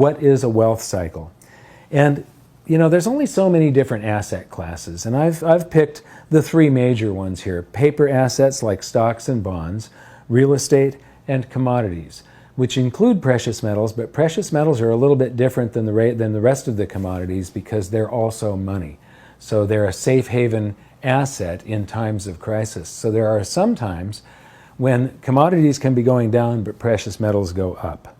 what is a wealth cycle? And you know, there's only so many different asset classes, and I've picked the three major ones here: paper assets like stocks and bonds, real estate, and commodities, which include precious metals, but precious metals are a little bit different than the rest of the commodities because they're also money. So they're a safe haven asset in times of crisis. So there are some times when commodities can be going down, but precious metals go up.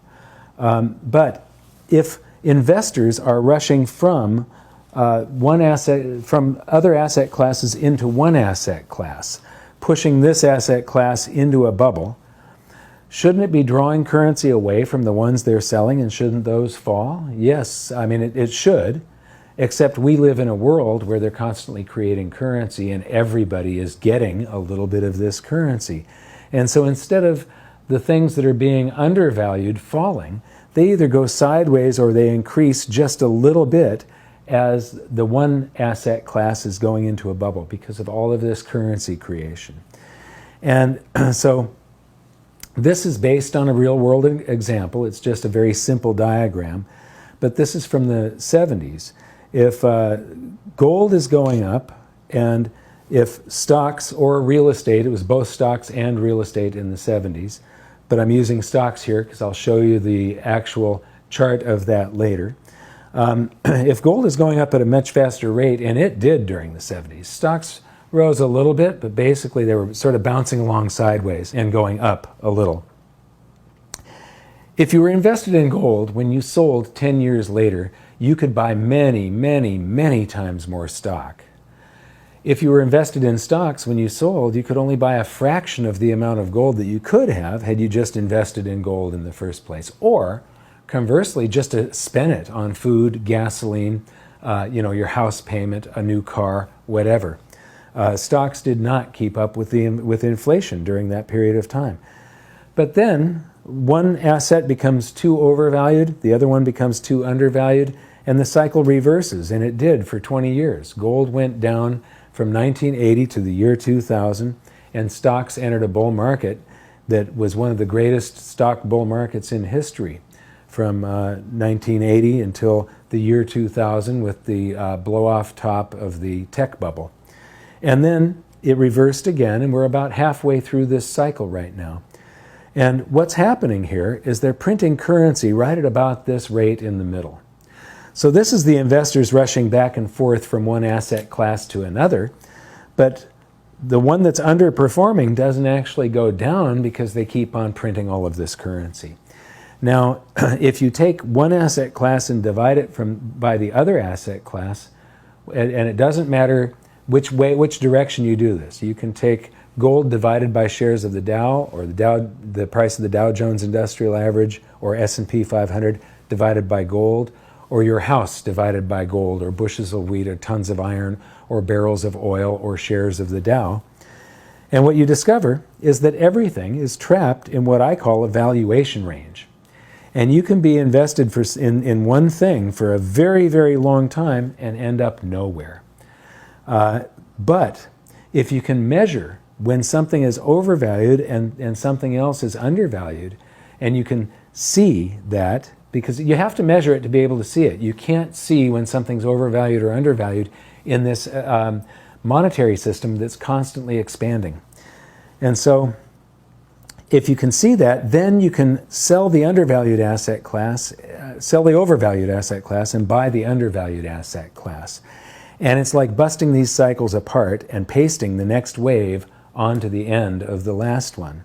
But if investors are rushing from from other asset classes into one asset class, pushing this asset class into a bubble, shouldn't it be drawing currency away from the ones they're selling, and shouldn't those fall? Yes, I mean it should, except we live in a world where they're constantly creating currency and everybody is getting a little bit of this currency. And so instead of the things that are being undervalued falling, they either go sideways or they increase just a little bit as the one asset class is going into a bubble because of all of this currency creation. And so this is based on a real world example. It's just a very simple diagram, but this is from the 70s. If gold is going up, and if stocks or real estate, it was both stocks and real estate in the 70s, but I'm using stocks here because I'll show you the actual chart of that later. If gold is going up at a much faster rate, and it did during the 70s, stocks rose a little bit, but basically they were sort of bouncing along sideways and going up a little. If you were invested in gold, when you sold 10 years later, you could buy many, many, many times more stock. If you were invested in stocks when you sold, you could only buy a fraction of the amount of gold that you could have had you just invested in gold in the first place. Or, conversely, just to spend it on food, gasoline, your house payment, a new car, whatever. Stocks did not keep up with inflation during that period of time. But then, one asset becomes too overvalued, the other one becomes too undervalued, and the cycle reverses, and it did for 20 years. Gold went down from 1980 to the year 2000, and stocks entered a bull market that was one of the greatest stock bull markets in history from 1980 until the year 2000 with the blow-off top of the tech bubble. And then it reversed again, and we're about halfway through this cycle right now. And what's happening here is they're printing currency right at about this rate in the middle. So this is the investors rushing back and forth from one asset class to another, but the one that's underperforming doesn't actually go down because they keep on printing all of this currency. Now, if you take one asset class and divide it by the other asset class, and it doesn't matter which direction you do this. You can take gold divided by shares of the Dow, or the price of the Dow Jones Industrial Average, or S&P 500 divided by gold, or your house divided by gold, or bushels of wheat, or tons of iron, or barrels of oil, or shares of the Dow. And what you discover is that everything is trapped in what I call a valuation range. And you can be invested in one thing for a very, very long time and end up nowhere. But if you can measure when something is overvalued and something else is undervalued, and you can see that, because you have to measure it to be able to see it. You can't see when something's overvalued or undervalued in this monetary system that's constantly expanding. And so if you can see that, then you can sell the undervalued asset class, sell the overvalued asset class, and buy the undervalued asset class. And it's like busting these cycles apart and pasting the next wave onto the end of the last one.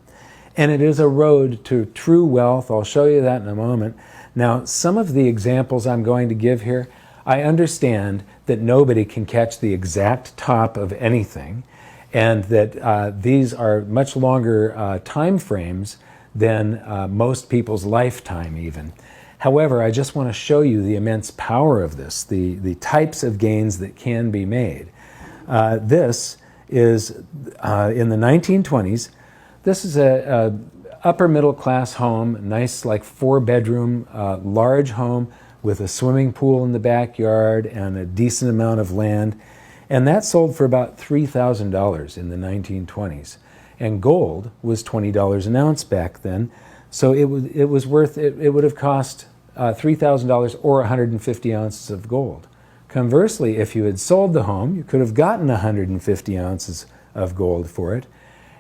And it is a road to true wealth. I'll show you that in a moment. Now, some of the examples I'm going to give here, I understand that nobody can catch the exact top of anything, and that these are much longer time frames than most people's lifetime even. However, I just want to show you the immense power of this, the types of gains that can be made. This is in the 1920s. This is a upper middle class home, nice like 4-bedroom, large home with a swimming pool in the backyard and a decent amount of land. And that sold for about $3,000 in the 1920s. And gold was $20 an ounce back then. So it would have cost $3,000 or 150 ounces of gold. Conversely, if you had sold the home, you could have gotten 150 ounces of gold for it.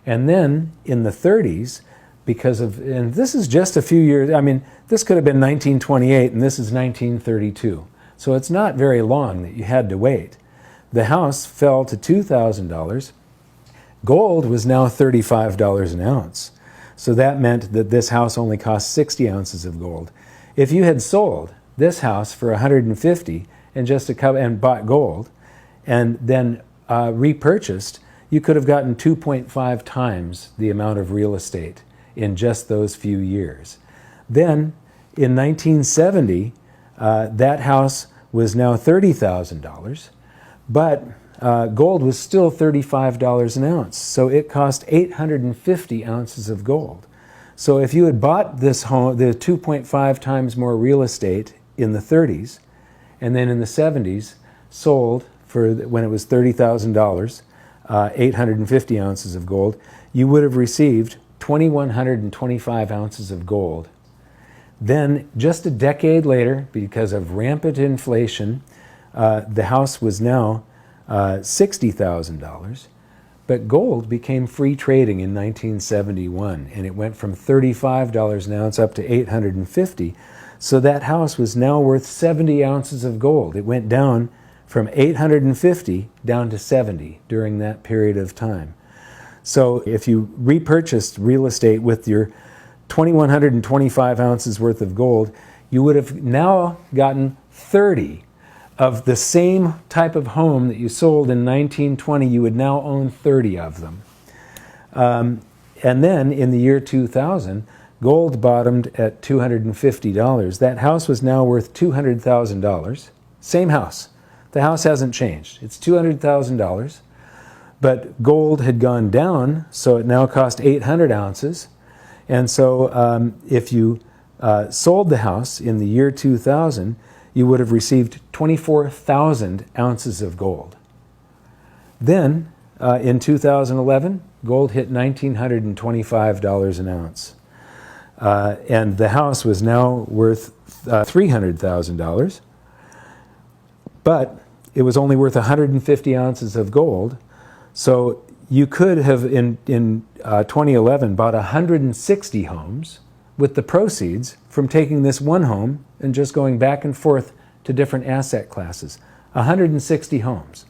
And then in the 30s, because of, and this is just a few years, I mean, this could have been 1928 and this is 1932. So it's not very long that you had to wait. The house fell to $2,000. Gold was now $35 an ounce. So that meant that this house only cost 60 ounces of gold. If you had sold this house for 150 and bought gold and then repurchased, you could have gotten 2.5 times the amount of real estate in just those few years. Then in 1970, that house was now $30,000, but gold was still $35 an ounce. So it cost 850 ounces of gold. So if you had bought this home, the 2.5 times more real estate in the 30s, and then in the 70s sold for, when it was $30,000, 850 ounces of gold, you would have received 2,125 ounces of gold. Then, just a decade later, because of rampant inflation, the house was now $60,000. But gold became free trading in 1971, and it went from $35 an ounce up to 850. So that house was now worth 70 ounces of gold. It went down from 850 down to 70 during that period of time. So if you repurchased real estate with your 2,125 ounces worth of gold, you would have now gotten 30 of the same type of home that you sold in 1920. You would now own 30 of them. And then in the year 2000, gold bottomed at $250. That house was now worth $200,000. Same house. The house hasn't changed. It's $200,000. But gold had gone down, so it now cost 800 ounces. And so if you sold the house in the year 2000, you would have received 24,000 ounces of gold. Then in 2011, gold hit $1,925 an ounce. And the house was now worth $300,000. But it was only worth 150 ounces of gold. So you could have, in 2011, bought 160 homes with the proceeds from taking this one home and just going back and forth to different asset classes. 160 homes.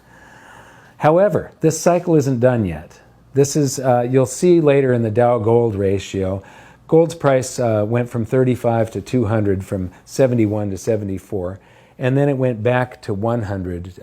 However, this cycle isn't done yet. This is, you'll see later in the Dow Gold ratio, gold's price went from 35 to 200, from 71 to 74. And then it went back to 100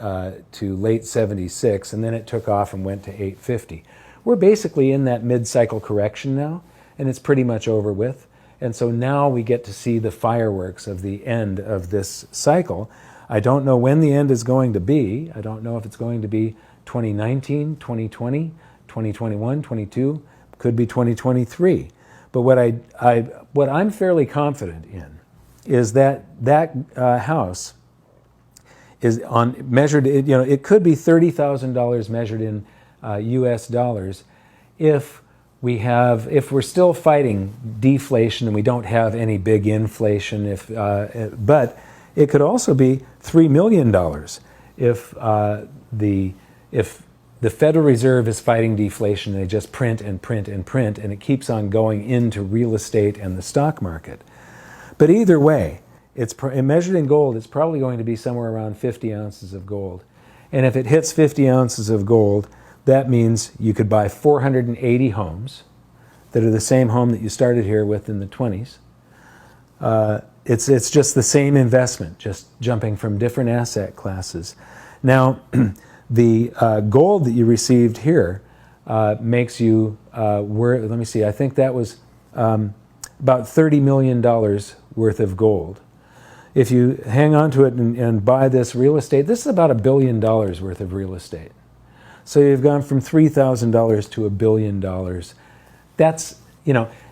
to late 76, and then it took off and went to 850. We're basically in that mid-cycle correction now, and it's pretty much over with. And so now we get to see the fireworks of the end of this cycle. I don't know when the end is going to be. I don't know if it's going to be 2019, 2020, 2021, 22, could be 2023. But what I'm fairly confident in is that house is measured, it could be $30,000 measured in US dollars if we're still fighting deflation and we don't have any big inflation, but it could also be $3 million if the Federal Reserve is fighting deflation and they just print and print and print, and it keeps on going into real estate and the stock market. But either way, it's measured in gold, it's probably going to be somewhere around 50 ounces of gold. And if it hits 50 ounces of gold, that means you could buy 480 homes that are the same home that you started here with in the 20s. It's just the same investment, just jumping from different asset classes. Now, the gold that you received here makes you worth, let me see, I think that was about $30 million worth of gold. If you hang on to it and buy this real estate, this is about $1 billion worth of real estate. So you've gone from $3,000 to $1 billion. That's,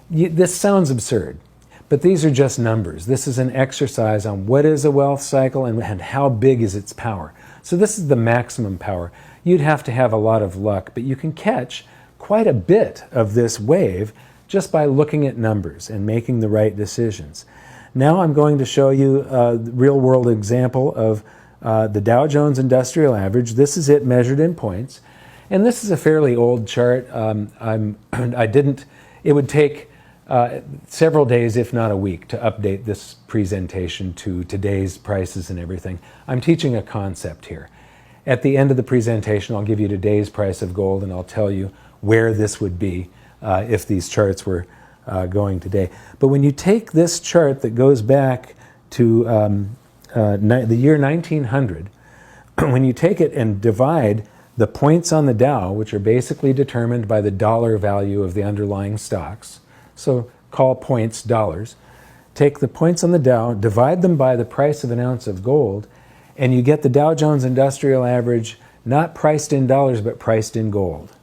this sounds absurd, but these are just numbers. This is an exercise on what is a wealth cycle and how big is its power. So this is the maximum power. You'd have to have a lot of luck, but you can catch quite a bit of this wave just by looking at numbers and making the right decisions. Now I'm going to show you a real-world example of the Dow Jones Industrial Average. This is it measured in points. And this is a fairly old chart. It would take several days, if not a week, to update this presentation to today's prices and everything. I'm teaching a concept here. At the end of the presentation, I'll give you today's price of gold, and I'll tell you where this would be if these charts were going today. But when you take this chart that goes back to the year 1900, when you take it and divide the points on the Dow, which are basically determined by the dollar value of the underlying stocks, so call points dollars, take the points on the Dow, divide them by the price of an ounce of gold, and you get the Dow Jones Industrial Average not priced in dollars but priced in gold.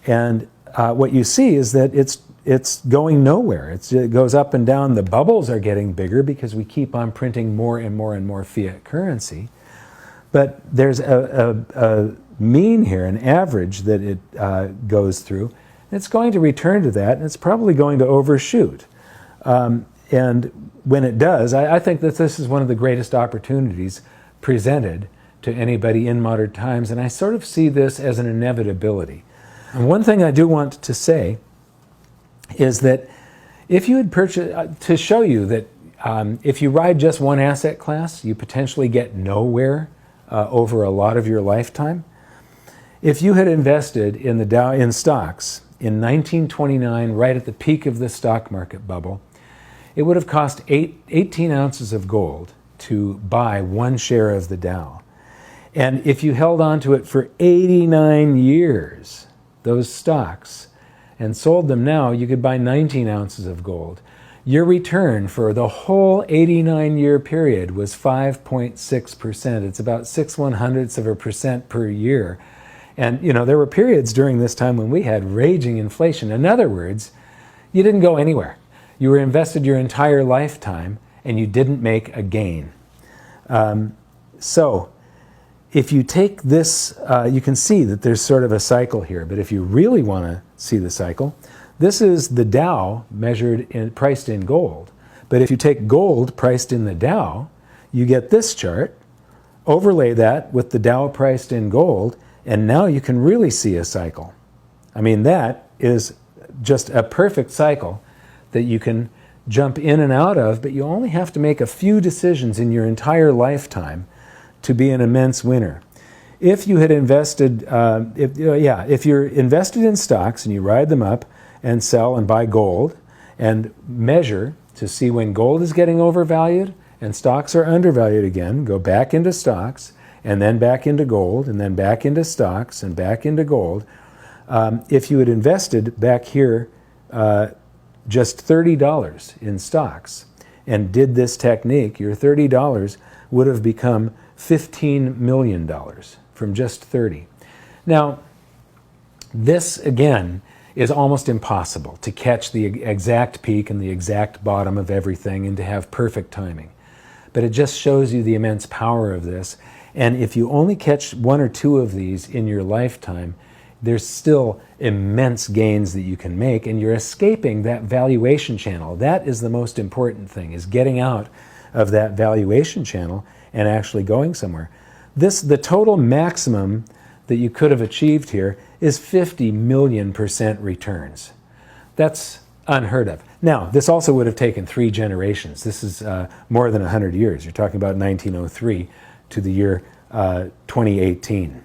And what you see is that it's going nowhere. It goes up and down. The bubbles are getting bigger because we keep on printing more and more and more fiat currency. But there's a mean here, an average that it goes through. It's going to return to that, and it's probably going to overshoot. And when it does, I think that this is one of the greatest opportunities presented to anybody in modern times, and I sort of see this as an inevitability. And one thing I do want to say is that if you had purchased, to show you that if you ride just one asset class, you potentially get nowhere over a lot of your lifetime. If you had invested in the Dow in stocks in 1929, right at the peak of the stock market bubble, it would have cost 18 ounces of gold to buy one share of the Dow. And if you held on to it for 89 years, those stocks, and sold them now, you could buy 19 ounces of gold. Your return for the whole 89-year period was 5.6%. It's about 0.06% per year. And you know, there were periods during this time when we had raging inflation. In other words, you didn't go anywhere. You were invested your entire lifetime and you didn't make a gain. So if you take this, you can see that there's sort of a cycle here. But if you really want to see the cycle, this is the Dow priced in gold. But if you take gold priced in the Dow, you get this chart, overlay that with the Dow priced in gold, and now you can really see a cycle. I mean, that is just a perfect cycle that you can jump in and out of, but you only have to make a few decisions in your entire lifetime to be an immense winner. If you had invested, if you're invested in stocks and you ride them up and sell and buy gold and measure to see when gold is getting overvalued and stocks are undervalued again, go back into stocks and then back into gold and then back into stocks and back into gold. If you had invested back here just $30 in stocks and did this technique, your $30 would have become $15 million from just 30. Now, this again is almost impossible to catch the exact peak and the exact bottom of everything and to have perfect timing. But it just shows you the immense power of this. And if you only catch one or two of these in your lifetime, there's still immense gains that you can make, and you're escaping that valuation channel. That is the most important thing, is getting out of that valuation channel and actually going somewhere. The total maximum that you could have achieved here is 50 million % returns. That's unheard of. Now, this also would have taken 3 generations. This is more than 100 years. You're talking about 1903 to the year 2018.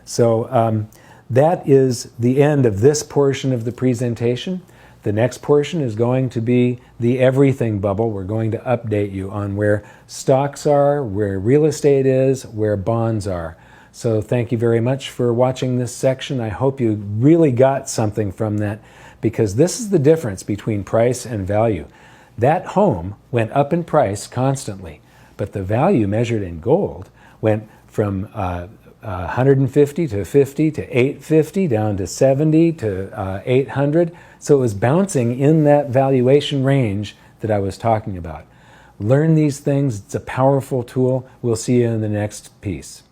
So that is the end of this portion of the presentation. The next portion is going to be the everything bubble. We're going to update you on where stocks are, where real estate is, where bonds are. So thank you very much for watching this section. I hope you really got something from that, because this is the difference between price and value. That home went up in price constantly, but the value measured in gold went from 150 to 50 to 850 down to 70 to 800. So it was bouncing in that valuation range that I was talking about. Learn these things. It's a powerful tool. We'll see you in the next piece.